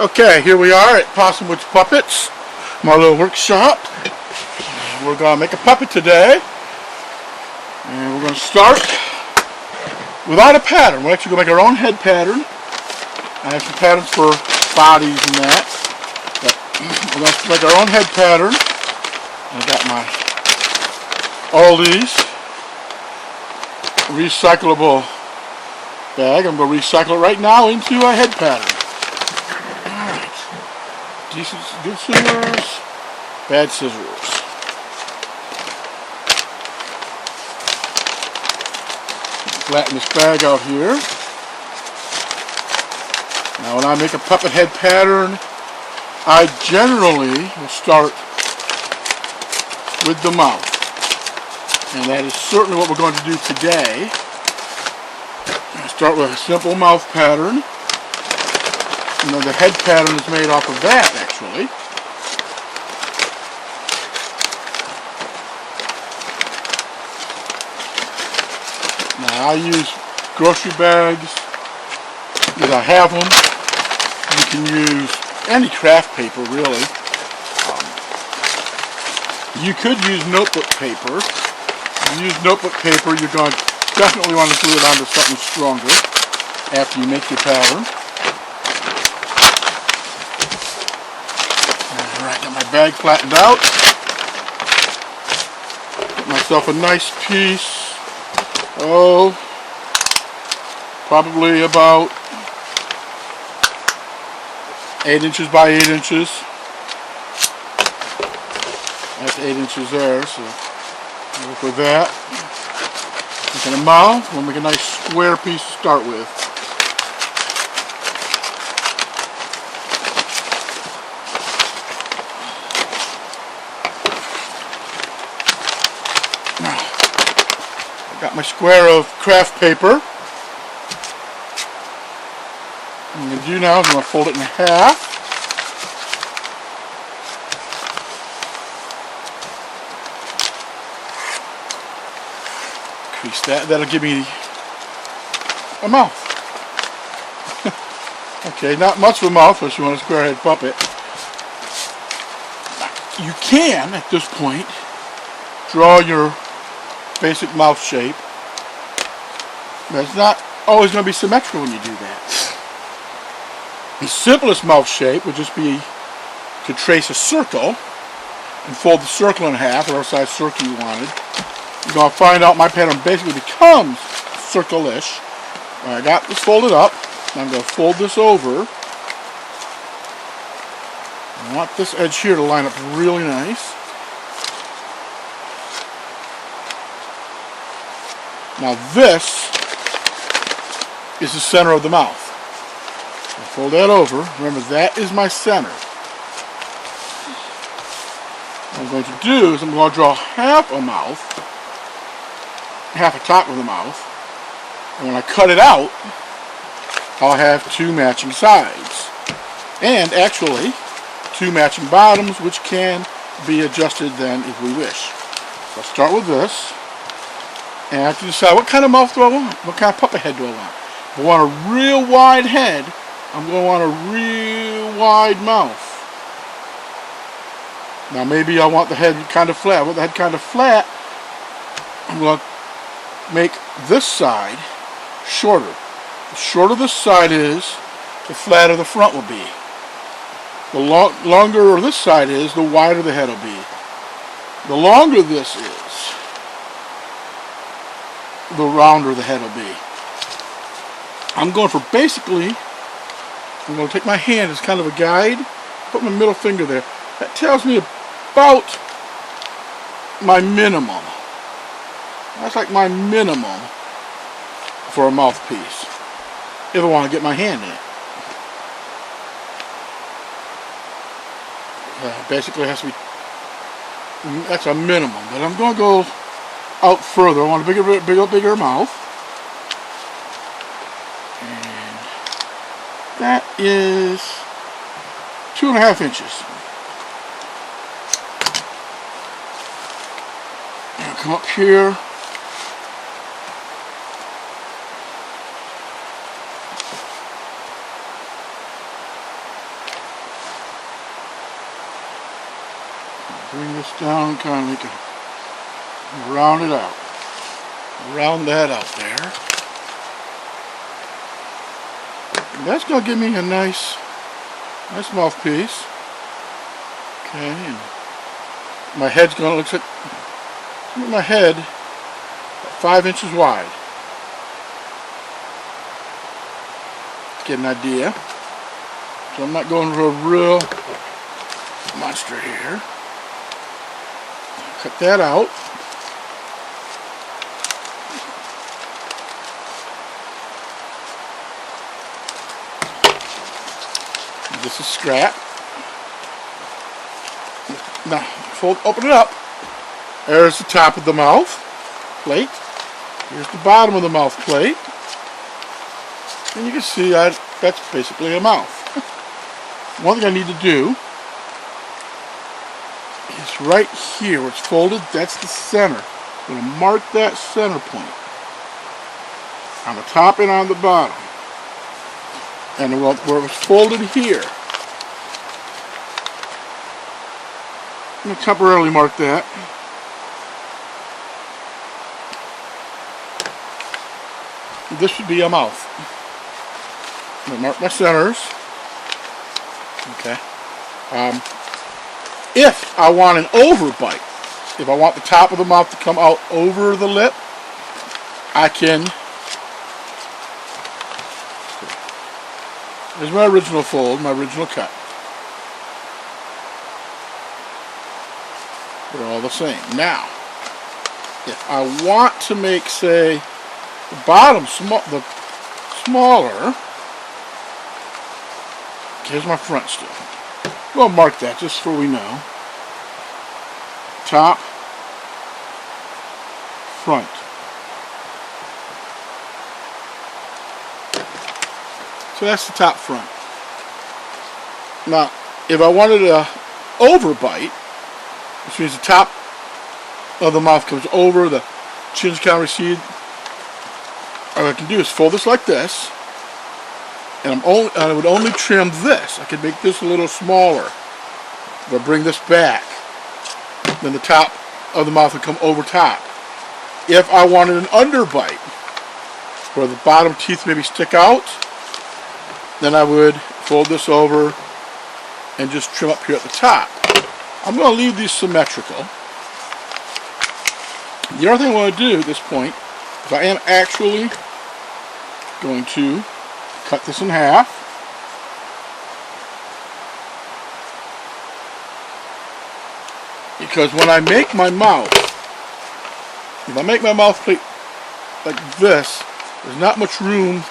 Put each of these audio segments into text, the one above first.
Okay, here we are at Possumwoods Puppets, my little workshop. We're going to make a puppet today. And we're going to start without a pattern. We're actually going to make our own head pattern. I have some patterns for bodies and that. But we're going to make our own head pattern. I got my Aldi's recyclable bag. I'm going to recycle it right now into a head pattern. Decent, good scissors, bad scissors. Flatten this bag out here. Now when I make a puppet head pattern, I generally will start with the mouth. And that is certainly what we're going to do today. I start with a simple mouth pattern. You know, the head pattern is made off of that, actually. Now, I use grocery bags, because I have them. You can use any craft paper, really. You could use notebook paper. If you use notebook paper, you're going to definitely want to glue it onto something stronger after you make your pattern. Bag flattened out. Get myself a nice piece. Oh, probably about 8 inches by 8 inches. That's 8 inches there, so I'll work with that. Making a mouth, we'll make a nice square piece to start with. Got my square of craft paper. What I'm going to do now is I'm going to fold it in half. Crease that. That'll give me a mouth. Okay, not much of a mouth unless you want a square head puppet. You can, at this point, draw your basic mouth shape. But it's not always going to be symmetrical when you do that. The simplest mouth shape would just be to trace a circle and fold the circle in half, whatever size circle you wanted. You're going to find out my pattern basically becomes circle-ish. I got this folded up. I'm going to fold this over. I want this edge here to line up really nice. Now this is the center of the mouth. I'll fold that over. Remember, that is my center. What I'm going to do is I'm going to draw half a mouth, half a top of the mouth, and when I cut it out, I'll have two matching sides. And actually, two matching bottoms, which can be adjusted then if we wish. So I'll start with this. And I have to decide what kind of mouth do I want? What kind of puppet head do I want? If I want a real wide head, I'm going to want a real wide mouth. Now maybe I want the head kind of flat. With the head kind of flat, I'm going to make this side shorter. The shorter this side is, the flatter the front will be. The longer this side is, the wider the head will be. The longer this is, the rounder the head will be. I'm going for basically, I'm going to take my hand as kind of a guide, put my middle finger there. That tells me about my minimum. That's like my minimum for a mouthpiece, if I want to get my hand in it. Basically it has to be, that's a minimum, but I'm going to go out further. I want a bigger mouth. And that is 2.5 inches. Now come up here. Bring this down, kind of make it round it out. Round that out there. And that's going to give me a nice mouthpiece. Okay, and my head's going to look like my head 5 inches wide. Get an idea. So I'm not going for a real monster here. Cut that out. This is scrap. Now, open it up. There's the top of the mouth plate. Here's the bottom of the mouth plate. And you can see that's basically a mouth. One thing I need to do is right here where it's folded, that's the center. I'm going to mark that center point on the top and on the bottom. And where it was folded here, I'm going to temporarily mark that. This should be a mouth. I'm going to mark my centers. Okay. If I want an overbite, if I want the top of the mouth to come out over the lip, I can. There's my original fold, my original cut. They're all the same. Now, if I want to make, say, the bottom smaller, here's my front still. We'll mark that just so we know. Top, front. So that's the top front. Now, if I wanted a overbite, which means the top of the mouth comes over, the chin's kind of recede, what I can do is fold this like this, and I would only trim this. I could make this a little smaller. If I bring this back, then the top of the mouth would come over top. If I wanted an underbite, where the bottom teeth maybe stick out, then I would fold this over and just trim up here at the top. I'm going to leave these symmetrical. The other thing I want to do at this point is I am actually going to cut this in half. Because when I make my mouth, if I make my mouth plate like this, there's not much room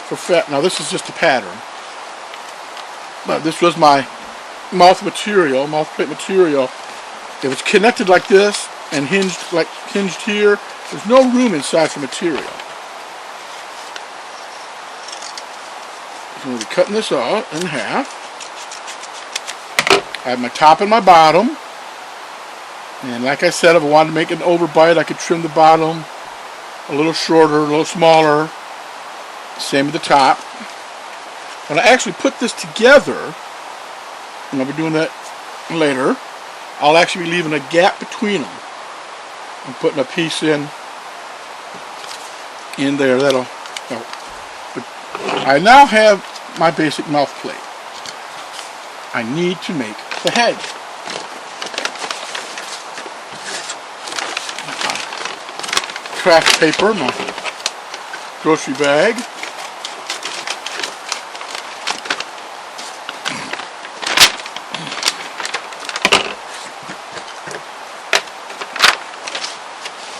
for fat. Now this is just a pattern. But this was my mouth plate material. If it's connected like this and hinged here, there's no room inside for material. So I'm going to be cutting this out in half. I have my top and my bottom. And like I said, if I wanted to make an overbite, I could trim the bottom a little shorter, a little smaller. Same with the top. When I actually put this together, and I'll be doing that later, I'll actually be leaving a gap between them. I'm putting a piece in there that'll help. But I now have my basic mouth plate. I need to make the head. Craft paper, my grocery bag.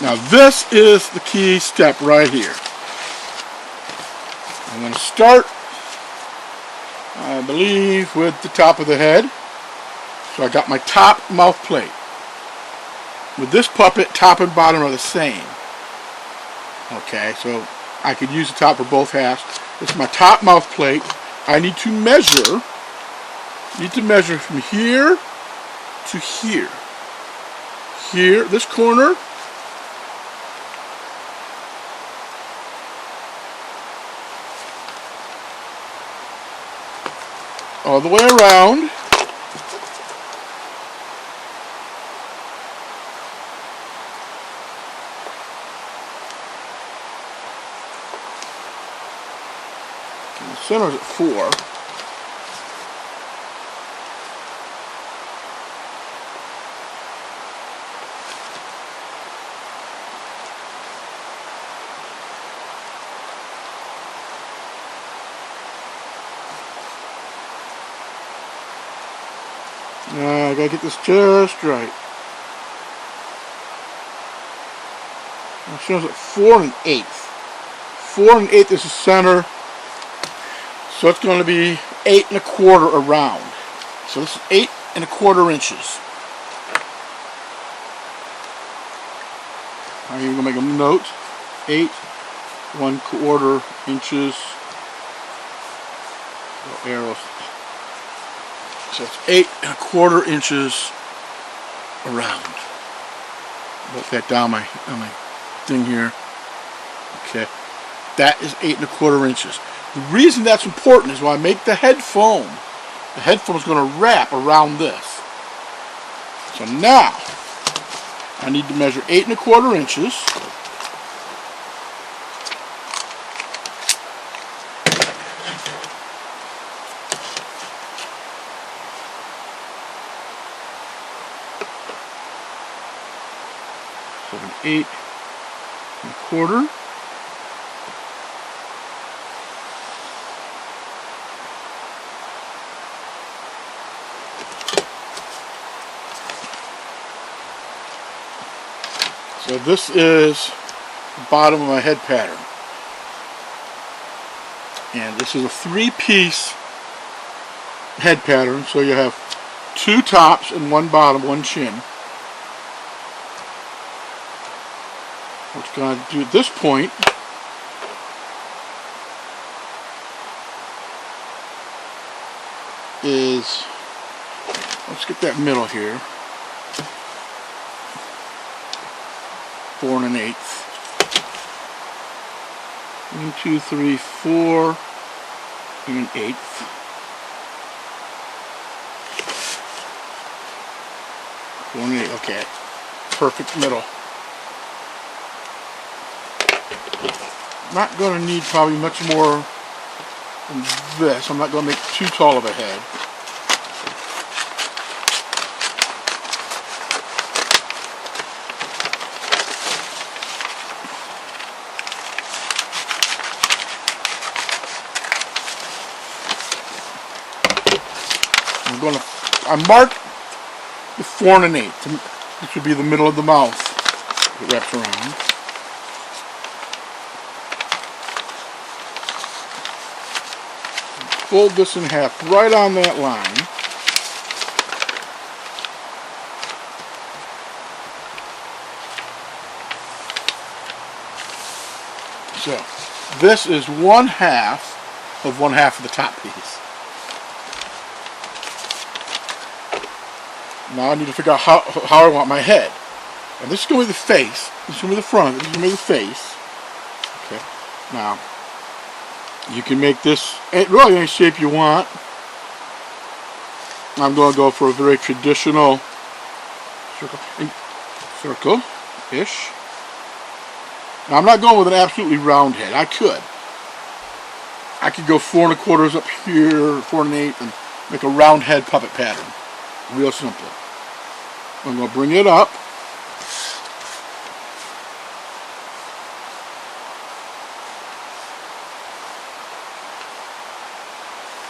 Now this is the key step right here. I'm going to start, I believe, with the top of the head. So I got my top mouth plate. With this puppet, top and bottom are the same. Okay, so I could use the top for both halves. This is my top mouth plate. I need to measure from here to here. Here, this corner, all the way around, And the center is at 4. I gotta get this just right. Now shows at 4 1/8. 4 1/8 is the center, so it's going to be 8 1/4 around. So this is 8 1/4 inches. Now you're going to make a note. 8 1/4 inches. Little arrows. So it's 8 1/4 inches around. Put that down on my thing here. Okay, that is 8 1/4 inches. The reason that's important is when I make the head foam is going to wrap around this. So now I need to measure 8 1/4 inches. So an 8 1/4. So this is the bottom of my head pattern. And this is a 3-piece head pattern, so you have 2 tops and 1 bottom, 1 chin. What you're going to do at this point is, let's get that middle here. 4 1/8. 1, 2, 3, 4 1/8. Okay, perfect middle. Not going to need probably much more than this. I'm not going to make too tall of a head. I marked the 4 1/8. This would be the middle of the mouth. It wraps around. Fold this in half right on that line. So this is 1/2 of 1/2 of the top piece. Now I need to figure out how I want my head. And this is going to be the face. This is going to be the front. This is going to be the face. Okay. Now, you can make this really any shape you want. I'm going to go for a very traditional circle-ish. Now I'm not going with an absolutely round head. I could go 4 1/4 up here, 4 1/8, and make a round head puppet pattern. Real simple. I'm going to bring it up.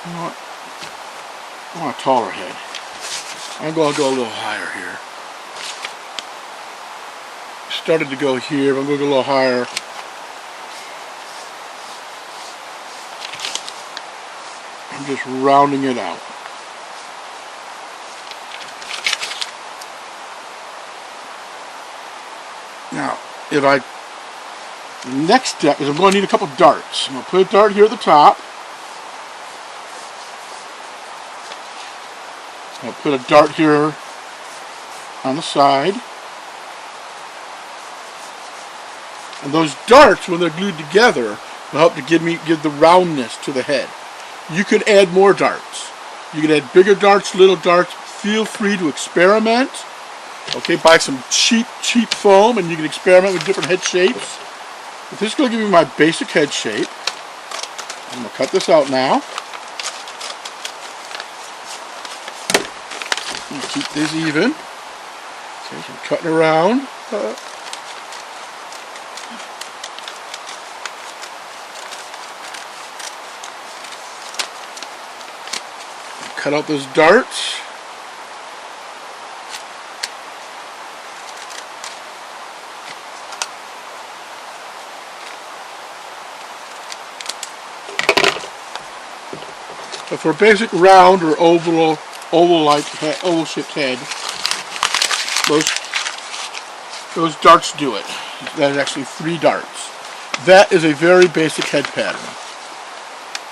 I want a taller head. I'm going to go a little higher here. Started to go here, but I'm going to go a little higher. I'm just rounding it out. Now, the next step is I'm going to need a couple darts. I'm going to put a dart here at the top. I'll put a dart here on the side. And those darts, when they're glued together, will help to give the roundness to the head. You could add more darts. You could add bigger darts, little darts. Feel free to experiment. Okay, buy some cheap foam and you can experiment with different head shapes. But this is going to give me my basic head shape. I'm going to cut this out now. Keep this even. Okay, so I'm cutting around. Cut out those darts. So for a basic round or oval-shaped head, those darts do it. That is actually 3 darts. That is a very basic head pattern.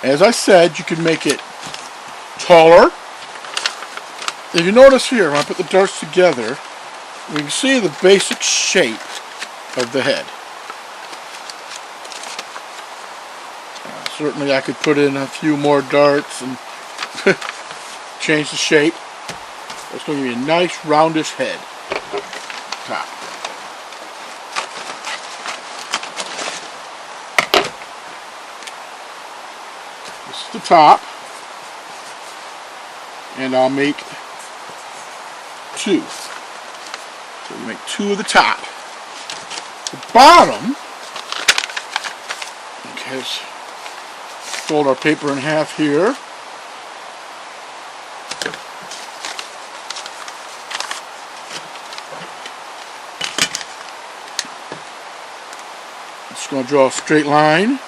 As I said, you can make it taller. If you notice here, when I put the darts together, we can see the basic shape of the head. Certainly I could put in a few more darts and change the shape. It's going to give you a nice roundish head. Top. This is the top. And I'll make 2. So you make 2 of the top. The bottom, because fold our paper in half here. I'm just going to draw a straight line.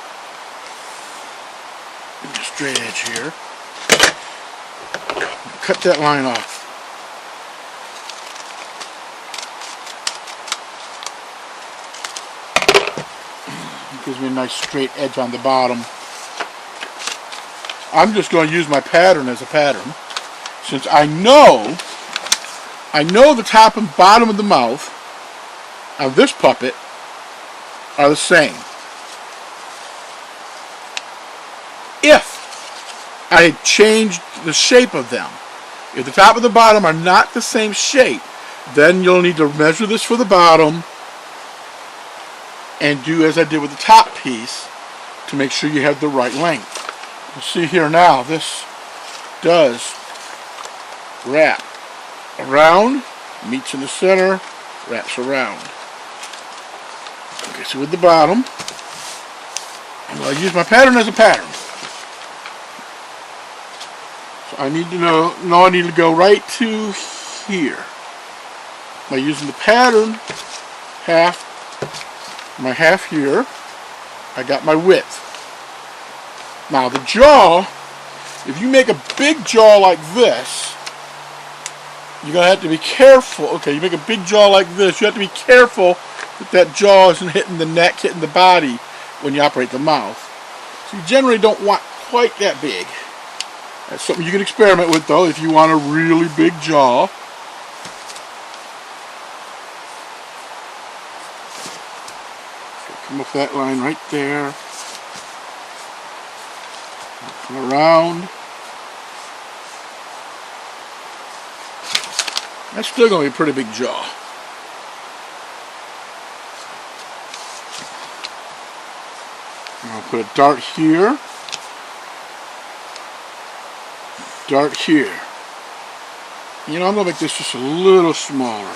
And a straight edge here. Cut that line off. It gives me a nice straight edge on the bottom. I'm just going to use my pattern as a pattern, since I know the top and bottom of the mouth of this puppet are the same. If I had changed the shape of them, if the top and the bottom are not the same shape, then you'll need to measure this for the bottom and do as I did with the top piece to make sure you have the right length. You see here now, this does wrap around, meets in the center, wraps around. Okay, so with the bottom, I'm going to use my pattern as a pattern. So I need to know, I need to go right to here. By using the pattern, my half here, I got my width. Now the jaw, if you make a big jaw like this, you're going to have to be careful. Okay, you make a big jaw like this, you have to be careful that that jaw isn't hitting the neck, hitting the body when you operate the mouth. So you generally don't want quite that big. That's something you can experiment with though if you want a really big jaw. Come up that line right there. Come around. That's still going to be a pretty big jaw. I'll put a dart here. Dart here. You know, I'm going to make this just a little smaller.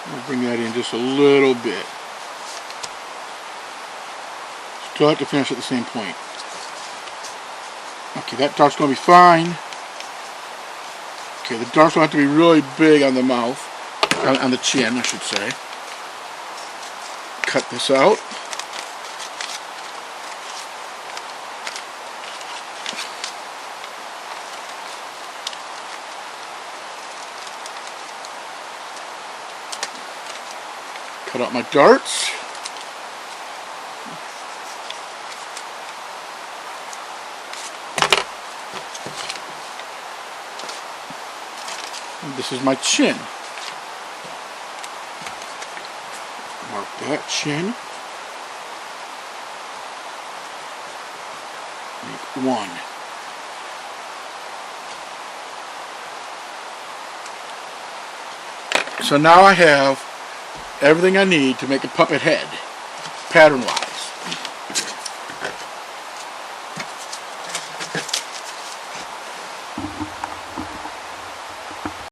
I'll bring that in just a little bit. Still have to finish at the same point. Okay, that dart's going to be fine. Okay, the dart's going to have to be really big on the mouth, on the chin, I should say. Cut this out. Cut out my darts. And this is my chin. Mark that chin. Make 1. So now I have everything I need to make a puppet head, pattern-wise.